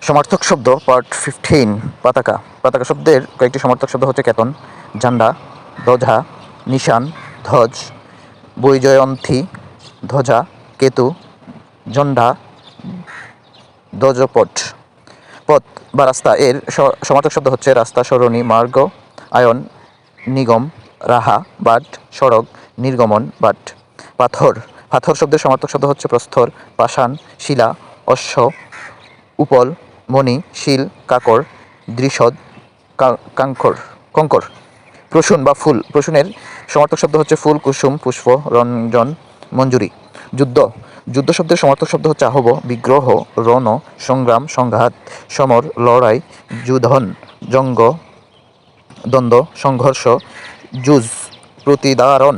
সমার্থক শব্দ পার্ট 15 পতাকা। পতাকা শব্দের কয়েকটি সমার্থক শব্দ হচ্ছে কেতন, ঝান্ডা, ধ্বজা, নিশান, ধ্বজ, বৈজয়ন্তী, ধ্বজা, কেতু, ঝন্ডা, ধ্বজপট। পথ বা রাস্তা এর সমার্থক শব্দ হচ্ছে রাস্তা, সরণি, মার্গ, আয়ন, নিগম, রাহা, বাট, সড়ক, নির্গমন, বাট। পাথর। পাথর শব্দের সমার্থক শব্দ হচ্ছে প্রস্তর, পাষাণ, শিলা, অশ্ব, উপল, মণি, শিল, কাকর, দৃষদ, কঙ্কর। প্রসূন বা ফুল। প্রসূনের সমার্থক শব্দ হচ্ছে ফুল, কুসুম, পুষ্প, রঞ্জন, মঞ্জুরি। যুদ্ধ। যুদ্ধ শব্দের সমার্থক শব্দ হচ্ছে আহব, বিগ্রহ, রণ, সংগ্রাম, সংঘাত, সমর, লড়াই, যুধন, জঙ্গ, দ্বন্দ্ব, সংঘর্ষ, যুদ্ধ, প্রতিদারণ।